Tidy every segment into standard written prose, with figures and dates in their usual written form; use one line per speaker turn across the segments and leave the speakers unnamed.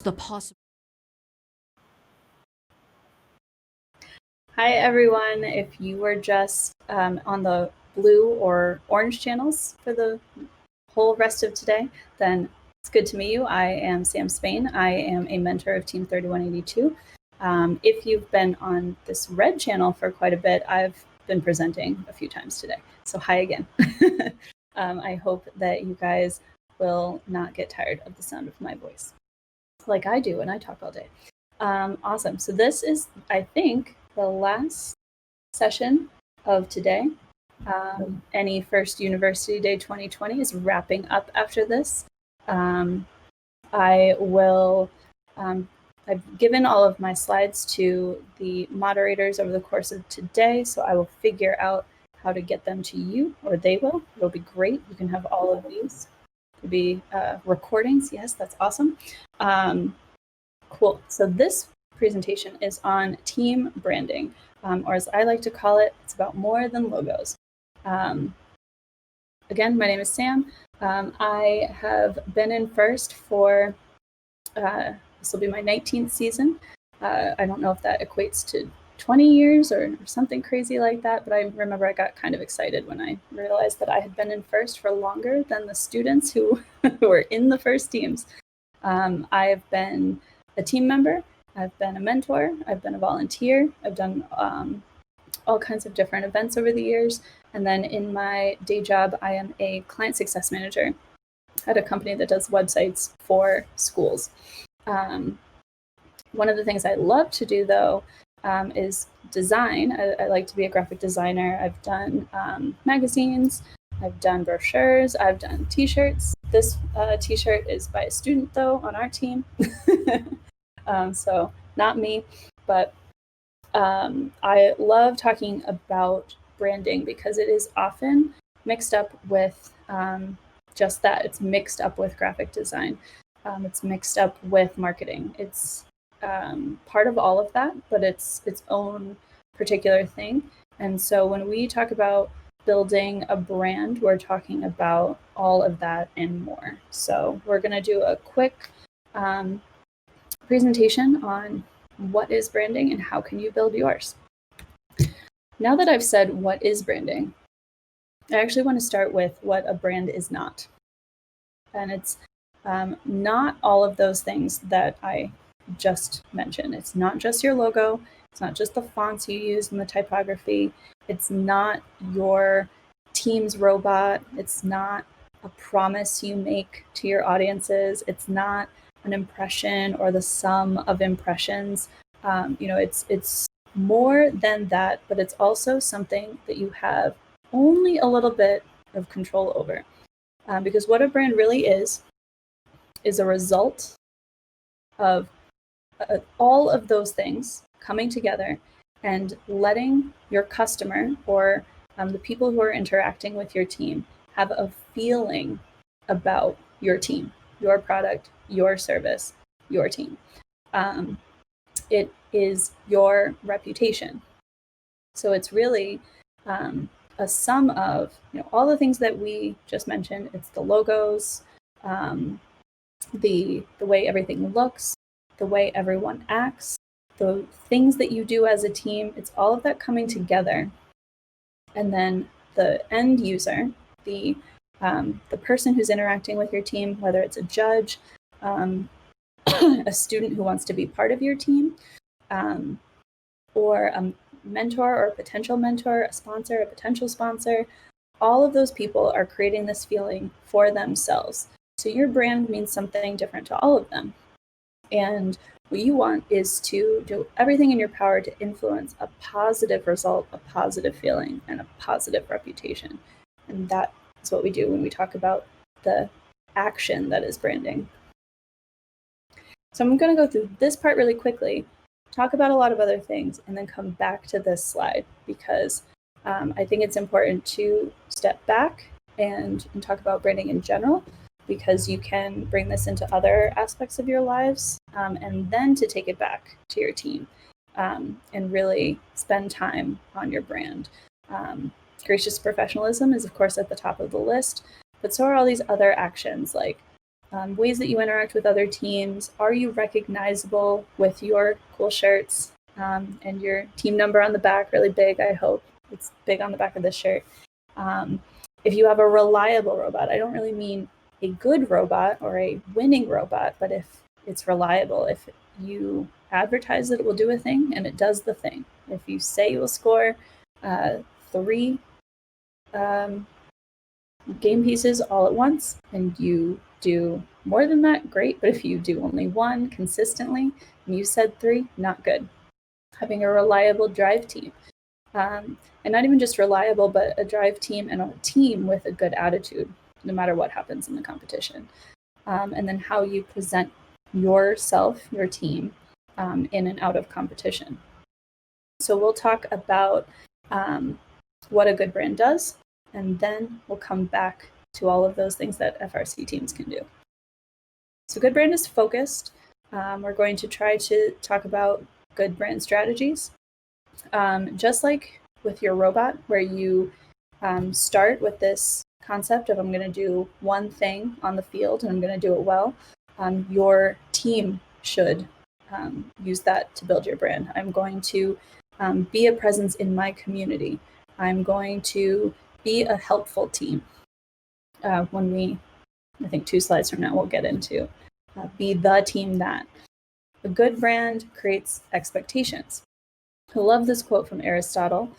the possible.
Hi, everyone. If you were just on the blue or orange channels for the whole rest of today, then it's good to meet you. I am Sam Spain. I am a mentor of Team 3182. If you've been on this red channel for quite a bit, I've been presenting a few times today. So hi again. I hope that you guys will not get tired of the sound of my voice like I do when I talk all day. Awesome. So this is, I think, the last session of today. Any First University Day 2020 is wrapping up after this. I will, I've given all of my slides to the moderators over the course of today, so I will figure out how to get them to you, or they will. It'll be great. You can have all of these to be recordings. Yes, that's awesome. Cool. So this presentation is on team branding, or as I like to call it, it's about more than logos. Again, my name is Sam. I have been in FIRST for, this will be my 19th season. I don't know if that equates to 20 years or something crazy like that, but I remember I got kind of excited when I realized that I had been in FIRST for longer than the students who were in the FIRST teams. I've been a team member, I've been a mentor, I've been a volunteer, I've done all kinds of different events over the years. And then in my day job, I am a client success manager at a company that does websites for schools. One of the things I love to do, though, is design. I like to be a graphic designer. I've done magazines, I've done brochures, I've done t-shirts. This t-shirt is by a student, though, on our team. So not me, but I love talking about branding because it is often mixed up with just that. It's mixed up with graphic design. It's mixed up with marketing. It's part of all of that, but it's its own particular thing. And so when we talk about building a brand, we're talking about all of that and more. So we're going to do a quick presentation on what is branding and how can you build yours. Now that I've said what is branding, I actually want to start with what a brand is not. And it's not all of those things that I just mentioned. It's not just your logo. It's not just the fonts you use and the typography. It's not your team's robot. It's not a promise you make to your audiences. It's not an impression or the sum of impressions. It's more than that, but it's also something that you have only a little bit of control over. Because what a brand really is a result of all of those things coming together and letting your customer or the people who are interacting with your team have a feeling about your team, your product, your service, your team. It is your reputation. So it's really a sum of all the things that we just mentioned. It's the logos, the way everything looks, the way everyone acts, the things that you do as a team. It's all of that coming together. And then the end user, the person who's interacting with your team, whether it's a judge, a student who wants to be part of your team, or a mentor or a potential mentor, a sponsor, a potential sponsor, all of those people are creating this feeling for themselves. So your brand means something different to all of them. And what you want is to do everything in your power to influence a positive result, a positive feeling, and a positive reputation. And that is what we do when we talk about the action that is branding. So I'm going to go through this part really quickly, talk about a lot of other things, and then come back to this slide because I think it's important to step back and talk about branding in general, because you can bring this into other aspects of your lives, and then to take it back to your team and really spend time on your brand. Gracious professionalism is, of course, at the top of the list, but so are all these other actions like ways that you interact with other teams. Are you recognizable with your cool shirts and your team number on the back, really big? I hope it's big on the back of the shirt. If you have a reliable robot, I don't really mean a good robot or a winning robot, but if it's reliable, if you advertise that it will do a thing and it does the thing. If you say you will score 3 game pieces all at once and you do more than that, great. But if you do only 1 consistently and you said 3, not good. Having a reliable drive team. And not even just reliable, but a drive team and a team with a good attitude, no matter what happens in the competition. And then how you present yourself, your team, in and out of competition. So we'll talk about what a good brand does, and then we'll come back to all of those things that FRC teams can do. So good brand is focused. We're going to try to talk about good brand strategies. Just like with your robot, where you start with this concept of I'm going to do one thing on the field and I'm going to do it well, your team should use that to build your brand. I'm going to be a presence in my community. I'm going to be a helpful team. I think 2 slides from now, we'll get into be the team that. A good brand creates expectations. I love this quote from Aristotle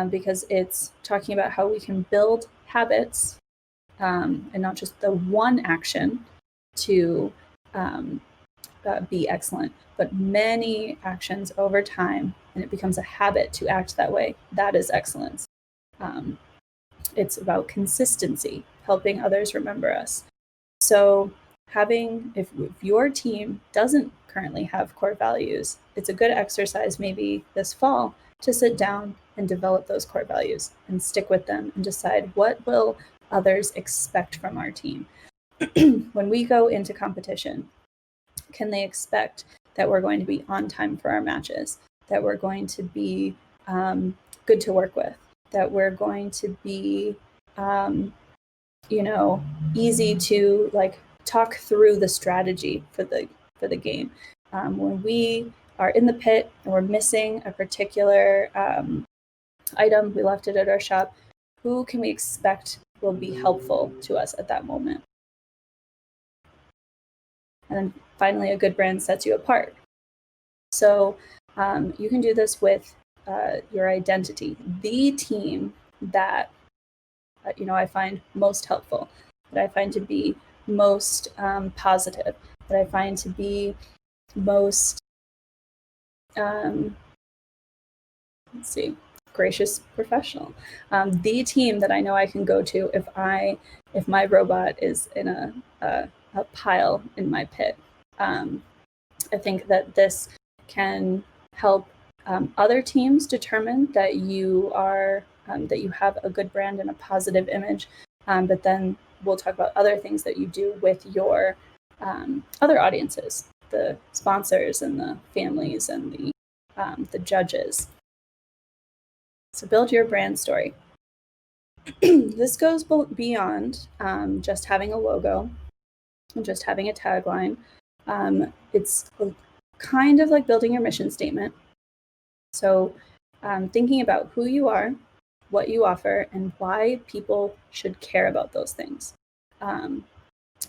because it's talking about how we can build habits and not just the one action to be excellent, but many actions over time, and it becomes a habit to act that way. That is excellence. It's about consistency, helping others remember us. So if your team doesn't currently have core values, it's a good exercise maybe this fall to sit down and develop those core values and stick with them and decide what will others expect from our team. When we go into competition, can they expect that we're going to be on time for our matches, that we're going to be good to work with, that we're going to be easy to talk through the strategy for the game. When we are in the pit and we're missing a particular item, we left it at our shop, who can we expect will be helpful to us at that moment? And then finally, a good brand sets you apart. So you can do this with your identity. The team that I find most helpful, that I find to be most positive, that I find to be most gracious professional. The team that I know I can go to if my robot is in a pile in my pit. I think that this can help other teams determine that you have a good brand and a positive image. But then we'll talk about other things that you do with your other audiences, the sponsors and the families and the judges. So build your brand story. This goes beyond just having a logo and just having a tagline. It's kind of like building your mission statement. So thinking about who you are, what you offer, and why people should care about those things.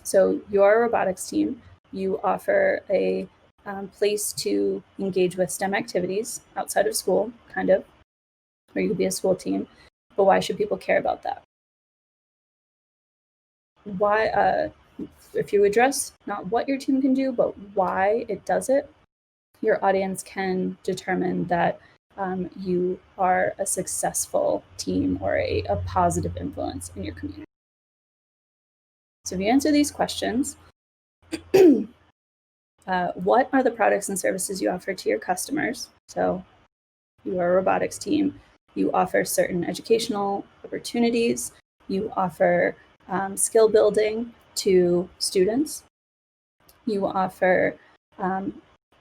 So you're a robotics team. You offer a place to engage with STEM activities outside of school, kind of, or you could be a school team. But why should people care about that? Why, if you address not what your team can do, but why it does it, your audience can determine that you are a successful team or a positive influence in your community. So if you answer these questions, what are the products and services you offer to your customers? So you are a robotics team. You offer certain educational opportunities. You offer skill building to students. You offer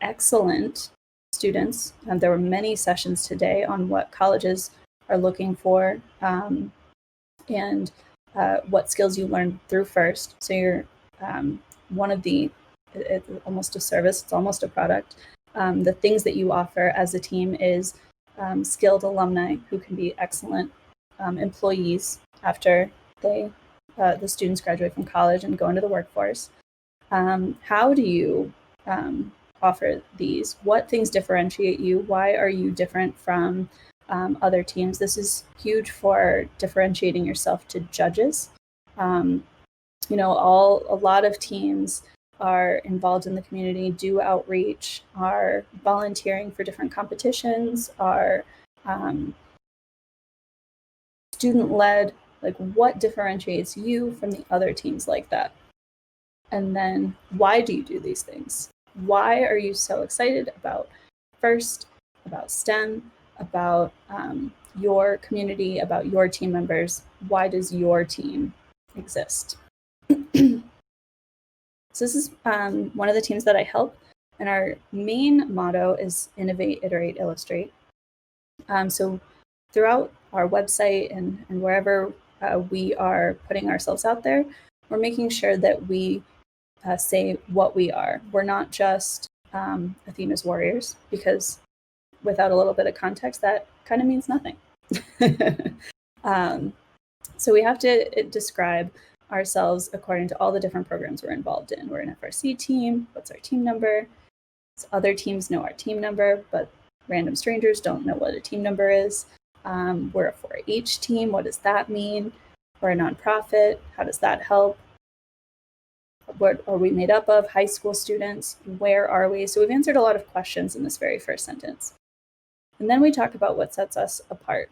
excellent students. There were many sessions today on what colleges are looking for and what skills you learn through FIRST. So you're one of it's almost a service, it's almost a product. The things that you offer as a team is skilled alumni who can be excellent employees after the students graduate from college and go into the workforce. How do you offer these? What things differentiate you? Why are you different from other teams? This is huge for differentiating yourself to judges. A lot of teams are involved in the community, do outreach, are volunteering for different competitions, are student-led. Like, what differentiates you from the other teams like that? And then, why do you do these things? Why are you so excited about FIRST, about STEM, about your community, about your team members? Why does your team exist? So this is one of the teams that I help, and our main motto is innovate, iterate, illustrate. So throughout our website and wherever we are putting ourselves out there, we're making sure that we say what we are. We're not just Athena's Warriors, because without a little bit of context, that kind of means nothing. So we have to describe ourselves according to all the different programs we're involved in. We're an FRC team. What's our team number? So other teams know our team number, but random strangers don't know what a team number is. We're a 4-H team. What does that mean? We're a nonprofit. How does that help? What are we made up of? High school students. Where are we? So we've answered a lot of questions in this very first sentence. And then we talk about what sets us apart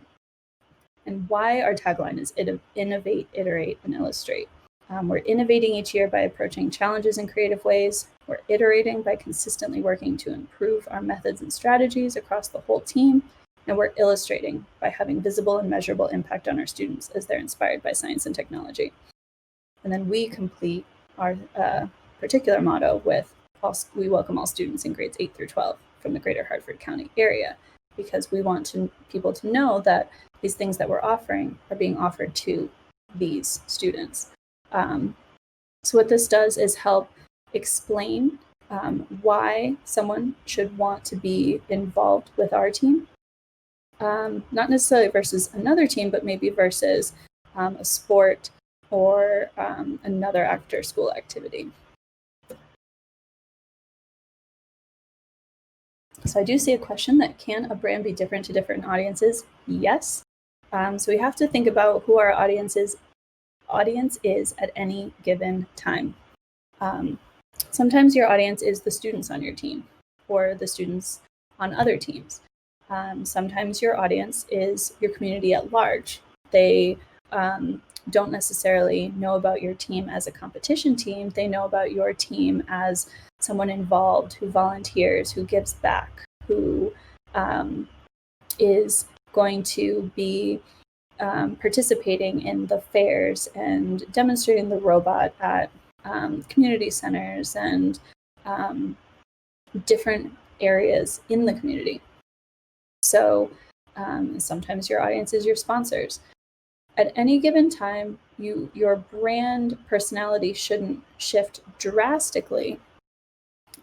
and why our tagline is innovate, iterate, and illustrate. We're innovating each year by approaching challenges in creative ways. We're iterating by consistently working to improve our methods and strategies across the whole team. And we're illustrating by having visible and measurable impact on our students as they're inspired by science and technology. And then we complete our particular motto with we welcome all students in grades 8 through 12 from the greater Hartford County area, because we want people to know that these things that we're offering are being offered to these students. So what this does is help explain why someone should want to be involved with our team. Not necessarily versus another team, but maybe versus a sport or another after-school activity. So I do see a question that, can a brand be different to different audiences? Yes. So we have to think about who our audience is at any given time. Sometimes your audience is the students on your team or the students on other teams. Sometimes your audience is your community at large. They don't necessarily know about your team as a competition team. They know about your team as someone involved, who volunteers, who gives back, who is going to be participating in the fairs and demonstrating the robot at community centers and different areas in the community. So sometimes your audience is your sponsors. At any given time, your brand personality shouldn't shift drastically,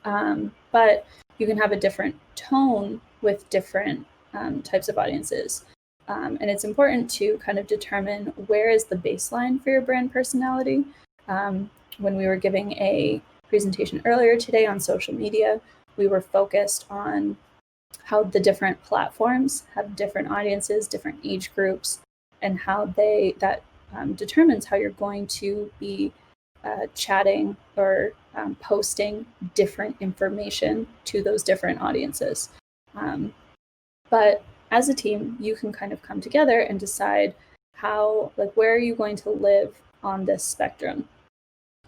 but you can have a different tone with different types of audiences. And it's important to kind of determine where is the baseline for your brand personality. When we were giving a presentation earlier today on social media, we were focused on how the different platforms have different audiences, different age groups, and how that determines how you're going to be chatting or posting different information to those different audiences. But as a team, you can kind of come together and decide where are you going to live on this spectrum.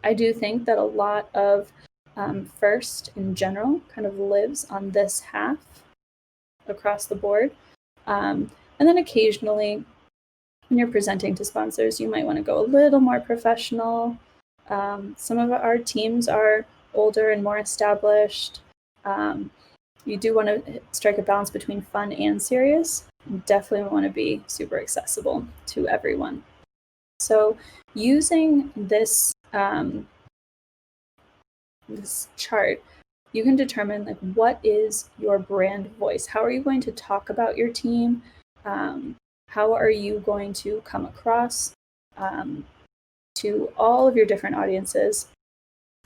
I do think that a lot of FIRST in general kind of lives on this half across the board. And then occasionally, when you're presenting to sponsors, you might want to go a little more professional. Some of our teams are older and more established. You do want to strike a balance between fun and serious. You definitely want to be super accessible to everyone. So using this this chart, you can determine like what is your brand voice? How are you going to talk about your team? How are you going to come across to all of your different audiences?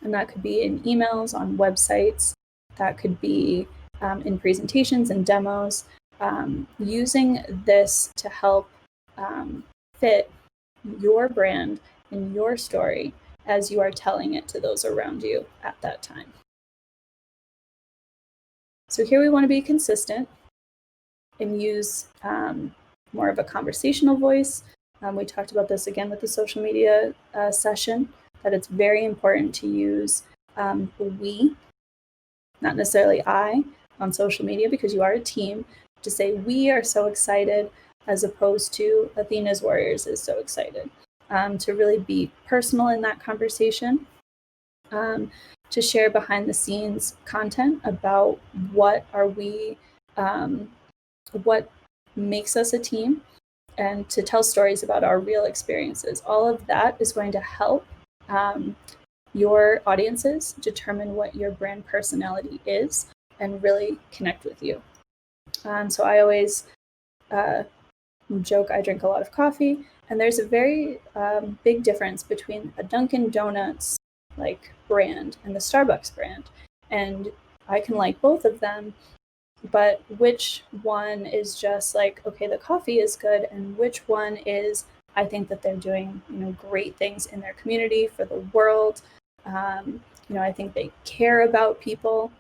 And that could be in emails, on websites, that could be in presentations and demos, using this to help fit your brand and your story as you are telling it to those around you at that time. So here we want to be consistent and use more of a conversational voice. We talked about this again with the social media session, that it's very important to use we, not necessarily I, on social media, because you are a team, to say we are so excited, as opposed to Athena's Warriors is so excited. To really be personal in that conversation, to share behind the scenes content about what are we, what makes us a team, and to tell stories about our real experiences. All of that is going to help your audiences determine what your brand personality is and really connect with you. So I always joke I drink a lot of coffee, and there's a very big difference between a Dunkin' Donuts like brand and the Starbucks brand. And I can like both of them, but which one is just like, okay, the coffee is good, and which one is, I think that they're doing, great things in their community for the world. I think they care about people.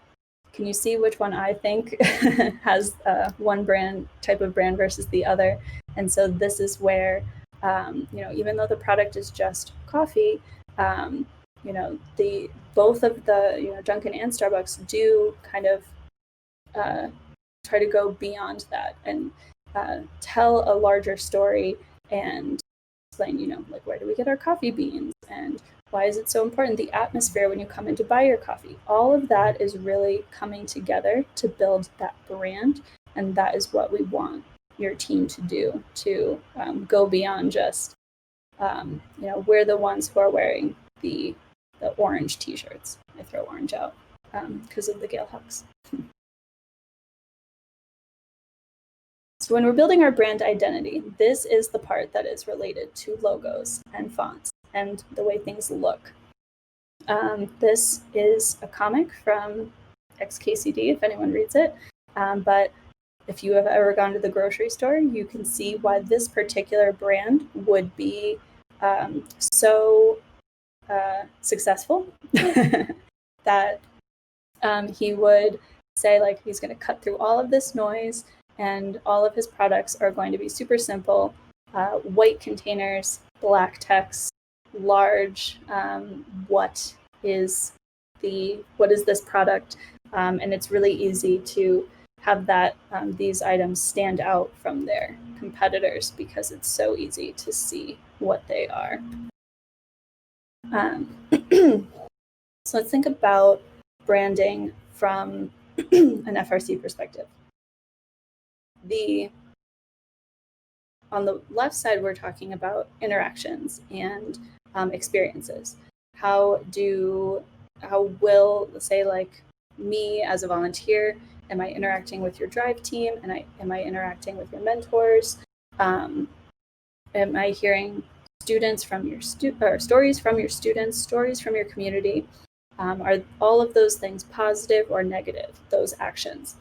Can you see which one I think has one type of brand versus the other? And so this is where, even though the product is just coffee, both of the, Dunkin' and Starbucks do kind of try to go beyond that and tell a larger story and explain, like, where do we get our coffee beans, and why is it so important? The atmosphere when you come in to buy your coffee. All of that is really coming together to build that brand, and that is what we want your team to do, to go beyond just, we're the ones who are wearing the orange t-shirts. I throw orange out because of the Gale Hawks. So when we're building our brand identity, this is the part that is related to logos and fonts and the way things look. This is a comic from XKCD, if anyone reads it. But if you have ever gone to the grocery store, you can see why this particular brand would be so successful that he would say, like, he's going to cut through all of this noise, and all of his products are going to be super simple, white containers, black text, large, what is this product? And it's really easy to have that these items stand out from their competitors because it's so easy to see what they are. So let's think about branding from an FRC perspective. On the left side, we're talking about interactions and experiences. How will, say, like me as a volunteer, am I interacting with your drive team? And am I interacting with your mentors? Am I hearing students from your stories from your students, stories from your community? Are all of those things positive or negative, those actions?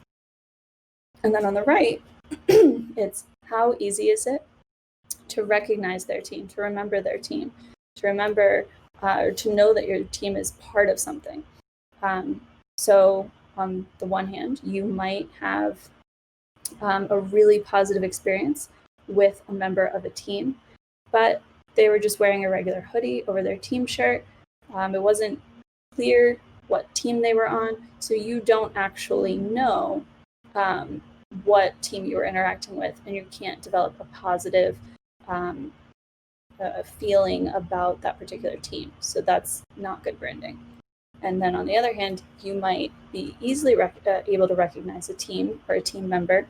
And then on the right, it's how easy is it to recognize their team, to remember their team, to remember or to know that your team is part of something. So on the one hand, you might have a really positive experience with a member of a team, but they were just wearing a regular hoodie over their team shirt. It wasn't clear what team they were on, so you don't actually know what team you were interacting with, and you can't develop a positive feeling about that particular team. So that's not good branding. And then on the other hand, you might be easily able to recognize a team or a team member,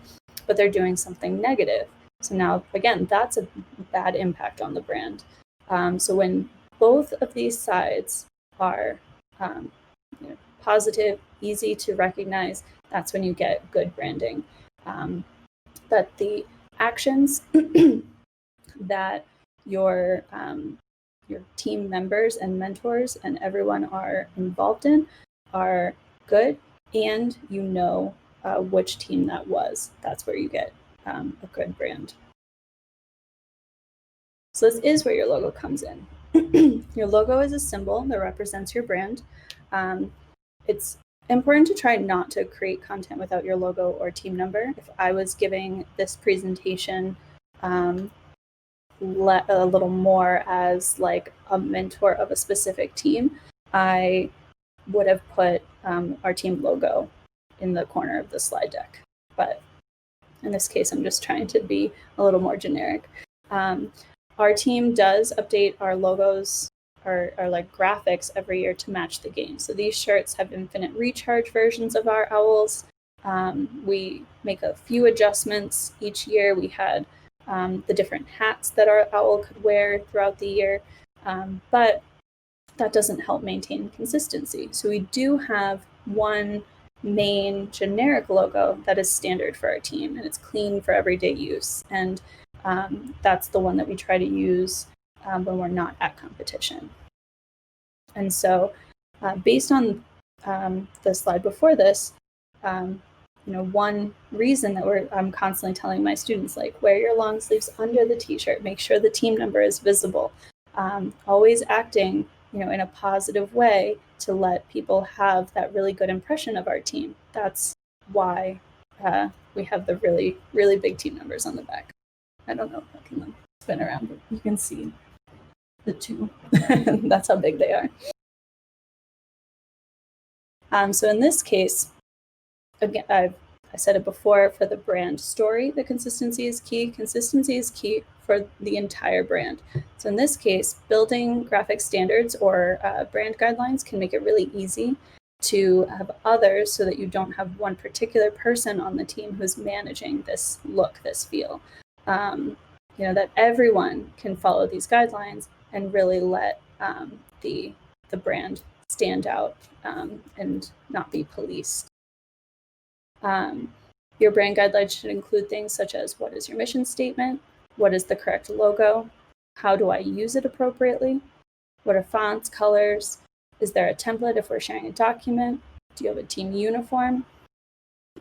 but they're doing something negative. So now, again, that's a bad impact on the brand. So when both of these sides are positive, easy to recognize, that's when you get good branding. But the actions that your team members and mentors and everyone are involved in are good, and you know which team that was. That's where you get a good brand. So this is where your logo comes in. Your logo is a symbol that represents your brand. It's important to try not to create content without your logo or team number. If I was giving this presentation a little more as like a mentor of a specific team, I would have put our team logo in the corner of the slide deck. But in this case, I'm just trying to be a little more generic. Our team does update our logos, our like graphics every year to match the game. So these shirts have infinite recharge versions of our owls. We make a few adjustments each year. We had the different hats that our owl could wear throughout the year, but that doesn't help maintain consistency. So we do have one main generic logo that is standard for our team, and it's clean for everyday use. And that's the one that we try to use when we're not at competition. And so based on the slide before this, one reason that I'm constantly telling my students, like, wear your long sleeves under the t-shirt, make sure the team number is visible, always acting in a positive way to let people have that really good impression of our team. That's why we have the really, really big team numbers on the back. I don't know if I can spin around, but you can see the two. That's how big they are. So in this case, again, I said it before, for the brand story, the consistency is key. Consistency is key for the entire brand. So in this case, building graphic standards or brand guidelines can make it really easy to have others, so that you don't have one particular person on the team who's managing this look, this feel. That everyone can follow these guidelines and really let the brand stand out and not be policed. Your brand guidelines should include things such as, what is your mission statement? What is the correct logo? How do I use it appropriately? What are fonts, colors? Is there a template if we're sharing a document? Do you have a team uniform?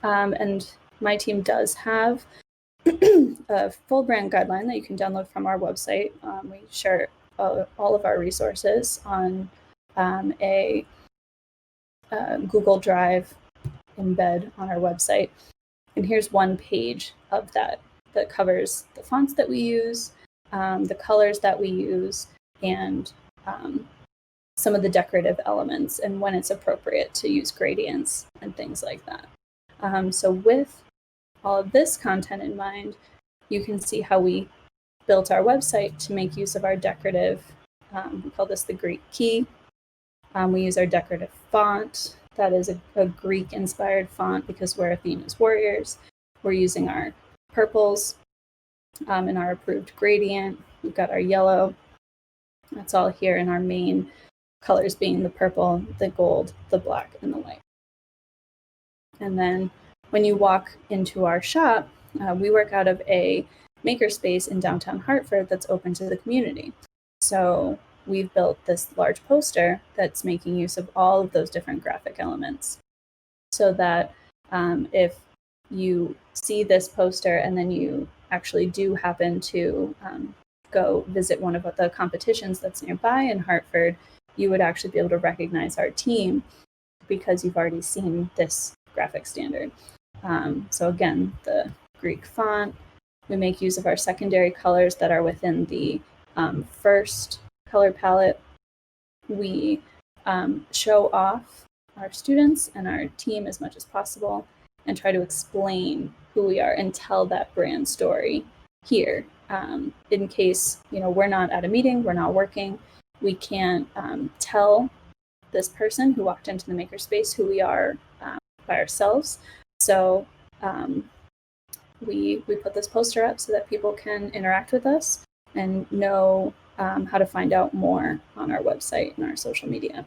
And my team does have a full brand guideline that you can download from our website. We share all of our resources on a Google Drive embed on our website. And here's one page of that covers the fonts that we use, the colors that we use, and some of the decorative elements, and when it's appropriate to use gradients and things like that. So with all of this content in mind, you can see how we built our website to make use of our decorative, we call this the Greek key. We use our decorative font. That is a Greek-inspired font because our theme is warriors. We're using our purples in our approved gradient. We've got our yellow. That's all here in our main colors being the purple, the gold, the black, and the white. And then when you walk into our shop, we work out of a makerspace in downtown Hartford that's open to the community. So we've built this large poster that's making use of all of those different graphic elements, so that if you see this poster and then you actually do happen to go visit one of the competitions that's nearby in Hartford, you would actually be able to recognize our team because you've already seen this graphic standard. So again, the Greek font, we make use of our secondary colors that are within the FIRST color palette. We show off our students and our team as much as possible and try to explain who we are and tell that brand story here. In case we're not at a meeting, we're not working, we can't tell this person who walked into the makerspace who we are by ourselves. So we put this poster up so that people can interact with us and know how to find out more on our website and our social media.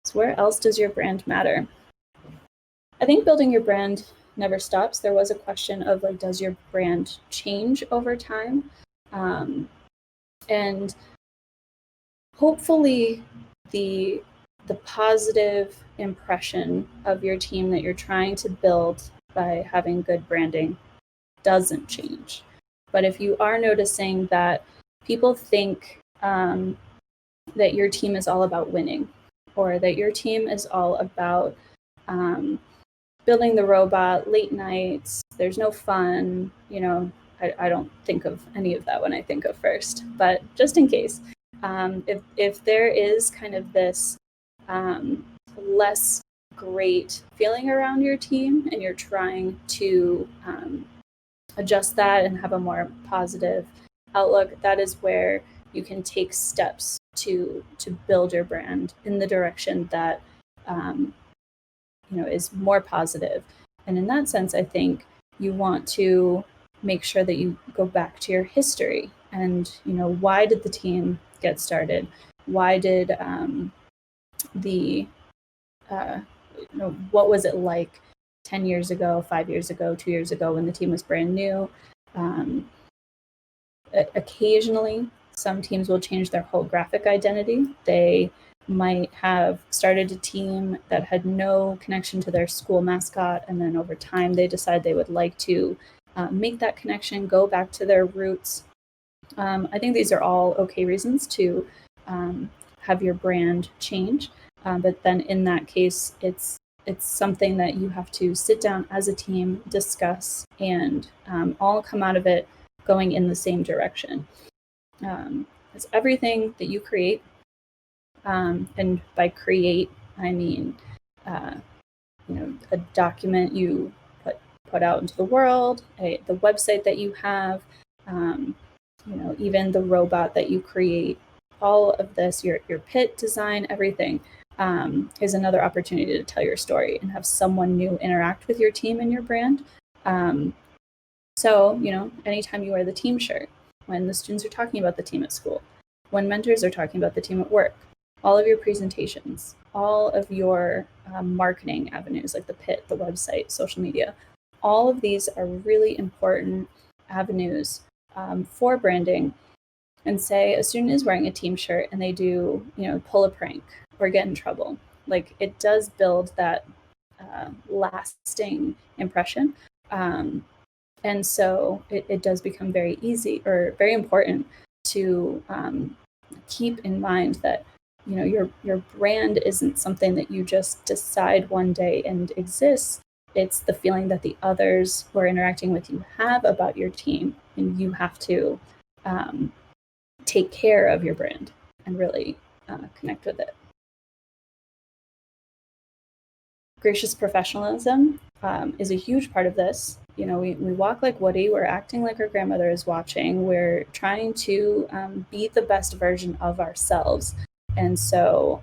So where else does your brand matter? I think building your brand never stops. There was a question of like, does your brand change over time? And hopefully the positive impression of your team that you're trying to build by having good branding doesn't change. But if you are noticing that people think that your team is all about winning, or that your team is all about building the robot, late nights, there's no fun, I don't think of any of that when I think of FIRST, but just in case, if there is kind of this less great feeling around your team and you're trying to adjust that and have a more positive outlook, that is where you can take steps to build your brand in the direction that is more positive. And in that sense, I think you want to make sure that you go back to your history and why did the team get started? Why did what was it like 10 years ago, 5 years ago, 2 years ago when the team was brand new? Occasionally, some teams will change their whole graphic identity. They might have started a team that had no connection to their school mascot, and then over time they decide they would like to make that connection, go back to their roots. I think these are all okay reasons to have your brand change, but then in that case, it's something that you have to sit down as a team, discuss, and all come out of it going in the same direction. It's everything that you create, and by create, I mean a document you put out into the world, the website that you have, even the robot that you create. All of this, your pit design, everything is another opportunity to tell your story and have someone new interact with your team and your brand. So, anytime you wear the team shirt, when the students are talking about the team at school, when mentors are talking about the team at work, all of your presentations, all of your marketing avenues like the pit, the website, social media, all of these are really important avenues for branding. And say a student is wearing a team shirt and they do, pull a prank or get in trouble. Like, it does build that lasting impression. And so it does become very easy or very important to keep in mind that, your brand isn't something that you just decide one day and exists. It's the feeling that the others who are interacting with you have about your team, and you have to take care of your brand and really connect with it. Gracious professionalism is a huge part of this. We walk like Woody. We're acting like our grandmother is watching. We're trying to be the best version of ourselves. And so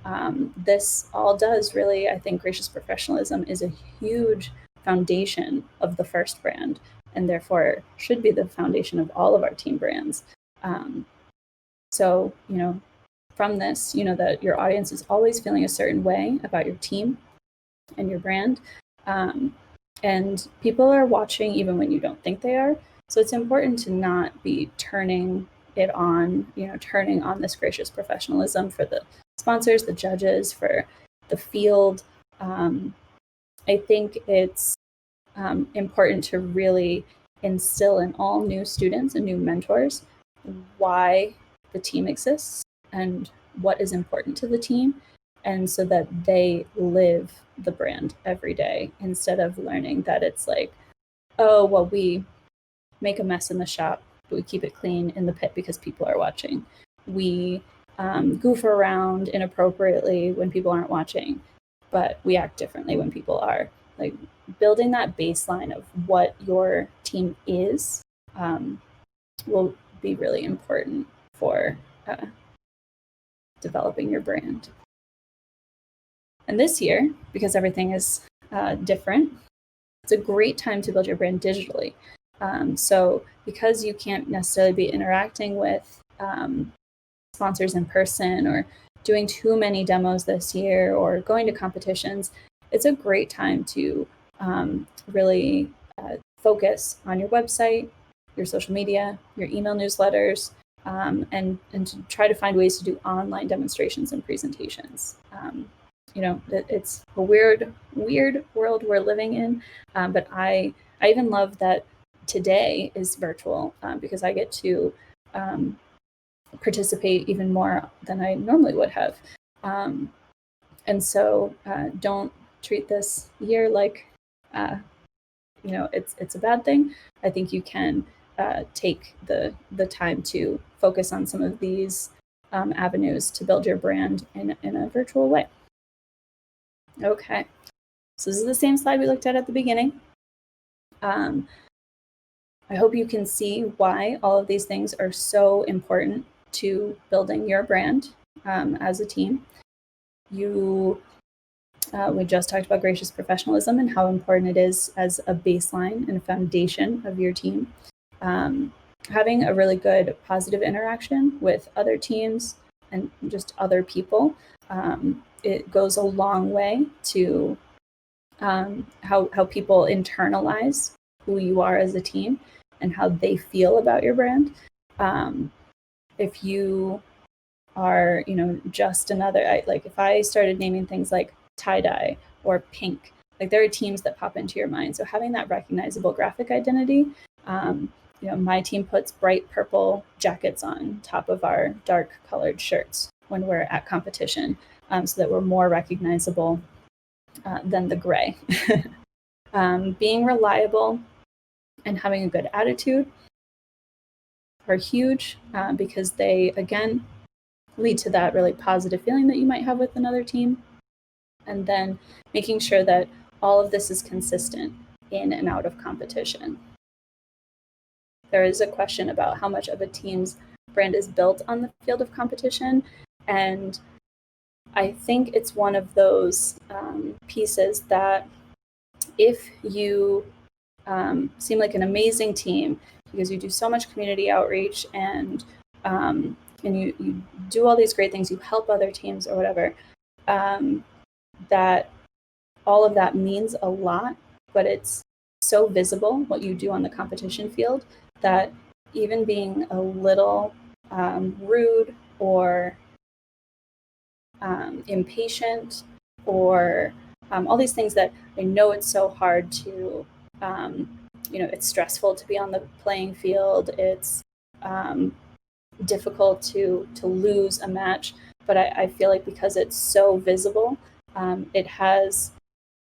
this all does really, I think gracious professionalism is a huge foundation of the FIRST brand, and therefore should be the foundation of all of our team brands. So, from this, that your audience is always feeling a certain way about your team and your brand. And people are watching even when you don't think they are. So it's important to not be turning it on, turning on this gracious professionalism for the sponsors, the judges, for the field. I think it's important to really instill in all new students and new mentors why the team exists and what is important to the team, and so that they live the brand every day instead of learning that it's like, oh, well, we make a mess in the shop, but we keep it clean in the pit because people are watching. We goof around inappropriately when people aren't watching, but we act differently when people are. Like, building that baseline of what your team is will be really important for developing your brand. And this year, because everything is different, it's a great time to build your brand digitally. So because you can't necessarily be interacting with sponsors in person, or doing too many demos this year or going to competitions, it's a great time to really focus on your website, your social media, your email newsletters, and to try to find ways to do online demonstrations and presentations. It's a weird world we're living in, but I even love that today is virtual because I get to participate even more than I normally would have. And so don't treat this year like it's a bad thing. I think you can take the time to focus on some of these avenues to build your brand in a virtual way. Okay, so this is the same slide we looked at the beginning. I hope you can see why all of these things are so important to building your brand as a team. We just talked about gracious professionalism and how important it is as a baseline and foundation of your team. Having a really good positive interaction with other teams and just other people, it goes a long way to how people internalize who you are as a team and how they feel about your brand. If you are, just another, like if I started naming things like tie-dye or pink, like there are teams that pop into your mind. So having that recognizable graphic identity, my team puts bright purple jackets on top of our dark colored shirts when we're at competition, so that we're more recognizable than the gray. Being reliable and having a good attitude are huge because they, again, lead to that really positive feeling that you might have with another team. And then making sure that all of this is consistent in and out of competition. There is a question about how much of a team's brand is built on the field of competition. And I think it's one of those pieces that if you seem like an amazing team because you do so much community outreach and you do all these great things, you help other teams or whatever, that all of that means a lot, but it's so visible what you do on the competition field that even being a little rude or impatient or all these things that I know it's so hard to, it's stressful to be on the playing field. It's difficult to lose a match, but I feel like because it's so visible, it has,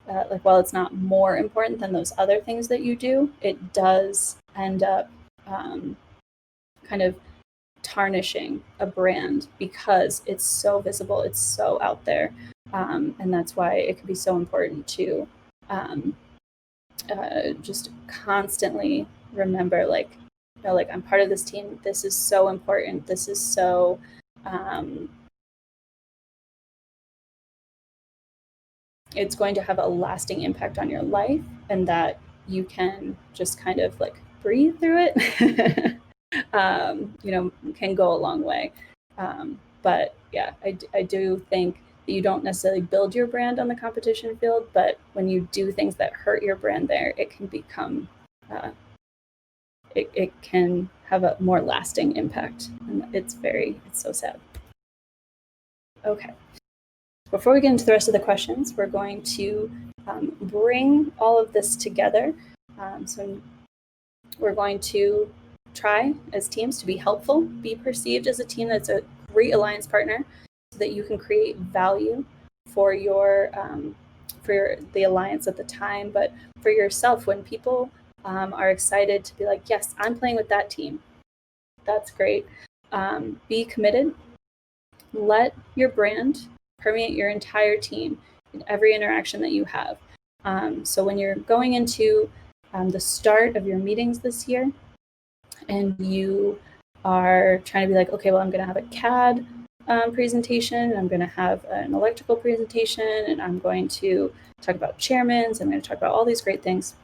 while it's not more important than those other things that you do, it does end up kind of tarnishing a brand because it's so visible, it's so out there. And that's why it can be so important to just constantly remember, I'm part of this team. This is so important. This is so it's going to have a lasting impact on your life, and that you can just kind of breathe through it. Can go a long way. But yeah, I do think that you don't necessarily build your brand on the competition field, but when you do things that hurt your brand there, it can become, it can have a more lasting impact. And it's so sad. Okay. Before we get into the rest of the questions, we're going to bring all of this together. So we're going to try as teams to be helpful, be perceived as a team that's a great alliance partner, so that you can create value for for the alliance at the time, but for yourself when people are excited to be like, yes, I'm playing with that team. That's great. Be committed. Let your brand permeate your entire team in every interaction that you have. So when you're going into the start of your meetings this year, and you are trying to be like, okay, well, I'm going to have a CAD presentation, I'm going to have an electrical presentation, and I'm going to talk about chairmans, I'm going to talk about all these great things.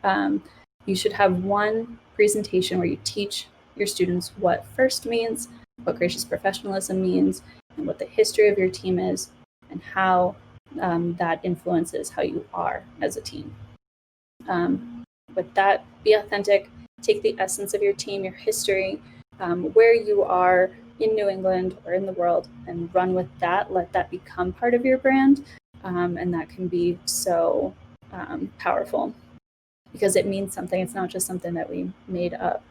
You should have one presentation where you teach your students what FIRST means, what gracious professionalism means, and what the history of your team is, and how that influences how you are as a team. With that, be authentic, take the essence of your team, your history, where you are in New England or in the world, and run with that. Let that become part of your brand. And that can be so powerful because it means something. It's not just something that we made up.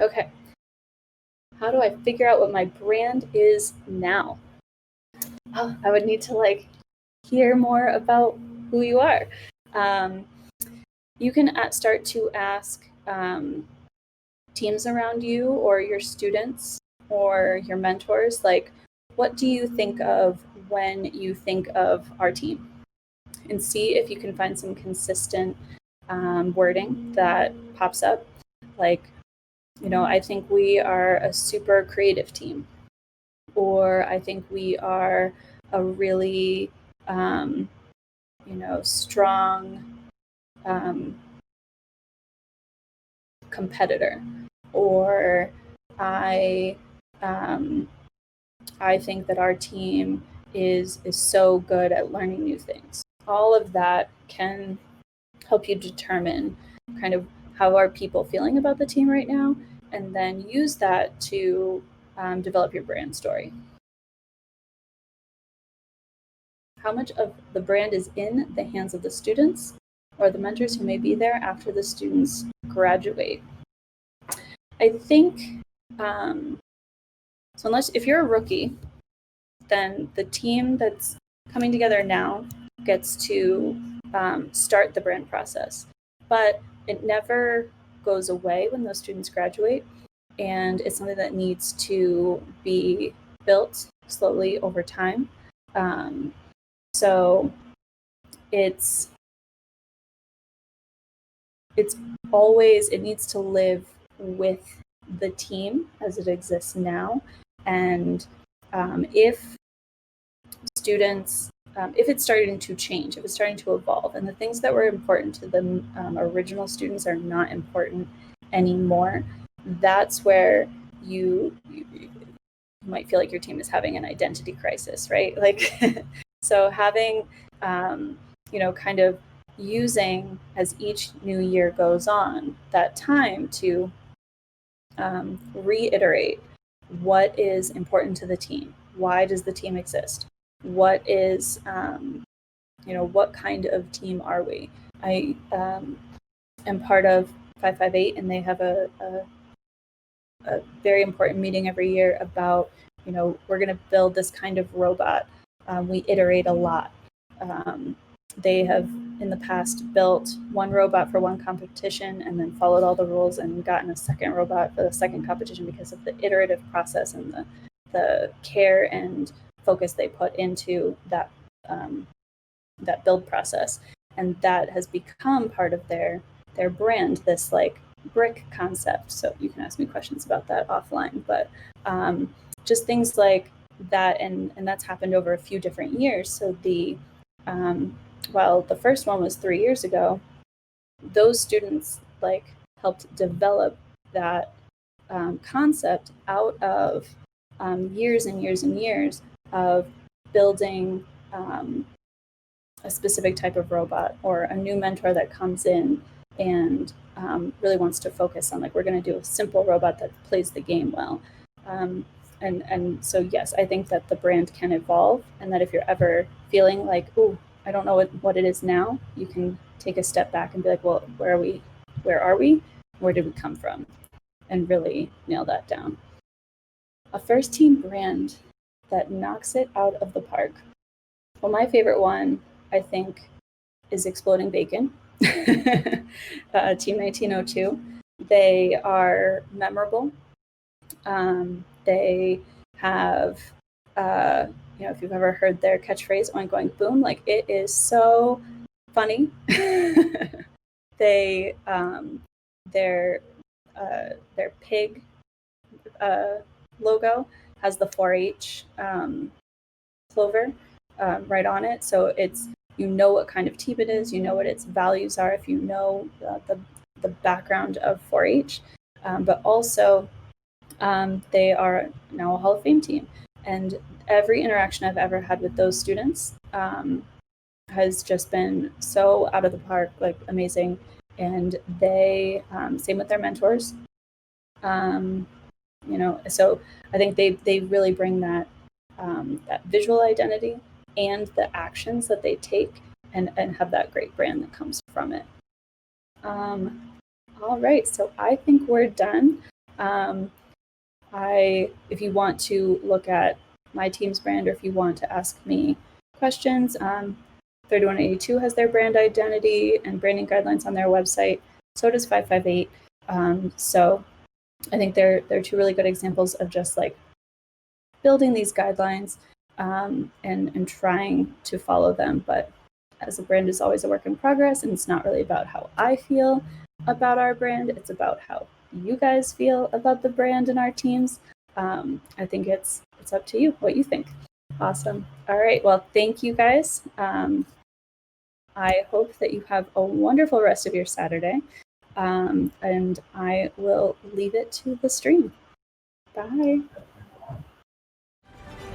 Okay. How do I figure out what my brand is now? Oh, I would need to hear more about who you are. You can start to ask teams around you or your students or your mentors, what do you think of when you think of our team? And see if you can find some consistent wording that pops up. I think we are a super creative team, or I think we are a really, strong competitor, or I think that our team is so good at learning new things. All of that can help you determine kind of how are people feeling about the team right now, and then use that to develop your brand story. How much of the brand is in the hands of the students or the mentors who may be there after the students graduate? I think, if you're a rookie, then the team that's coming together now gets to start the brand process. But it never goes away when those students graduate, and it's something that needs to be built slowly over time. So it's always, it needs to live with the team as it exists now. And if students, if it's starting to change, if it's starting to evolve, and the things that were important to the original students are not important anymore, that's where you might feel like your team is having an identity crisis, right? So having, kind of using, as each new year goes on, that time to reiterate what is important to the team. Why does the team exist? What is, what kind of team are we? I am part of 558, and they have a very important meeting every year about, we're going to build this kind of robot. We iterate a lot. They have in the past built one robot for one competition and then followed all the rules and gotten a second robot for the second competition because of the iterative process and the care and focus they put into that build process. And that has become part of their brand, this brick concept. So you can ask me questions about that offline, but just things like that. And that's happened over a few different years. So while the first one was 3 years ago, those students helped develop that concept out of years and years and years of building a specific type of robot, or a new mentor that comes in and really wants to focus on we're going to do a simple robot that plays the game well. And so yes, I think that the brand can evolve, and that if you're ever feeling ooh, I don't know what it is now, you can take a step back and be well, where are we? Where did we come from? And really nail that down. A first team brand that knocks it out of the park. Well, my favorite one, I think, is Exploding Bacon. Team 1902. They are memorable. They have, if you've ever heard their catchphrase, oink, oink, boom, it is so funny. They, their pig logo has the 4-H clover right on it. So it's, what kind of team it is, what its values are if you know the background of 4-H. But also, they are now a Hall of Fame team. And every interaction I've ever had with those students has just been so out of the park, like amazing. And they, same with their mentors. You know, so I think they really bring that that visual identity and the actions that they take, and have that great brand that comes from it. All right, so I think we're done. If you want to look at my team's brand, or if you want to ask me questions, 3182 has their brand identity and branding guidelines on their website. So does 558. So I think they're two really good examples of just like building these guidelines and trying to follow them. But as a brand is always a work in progress, and it's not really about how I feel about our brand, it's about how you guys feel about the brand and our teams. I think it's up to you what you think. Awesome. All right. Well, thank you guys. I hope that you have a wonderful rest of your Saturday. And I will leave it to the stream. Bye.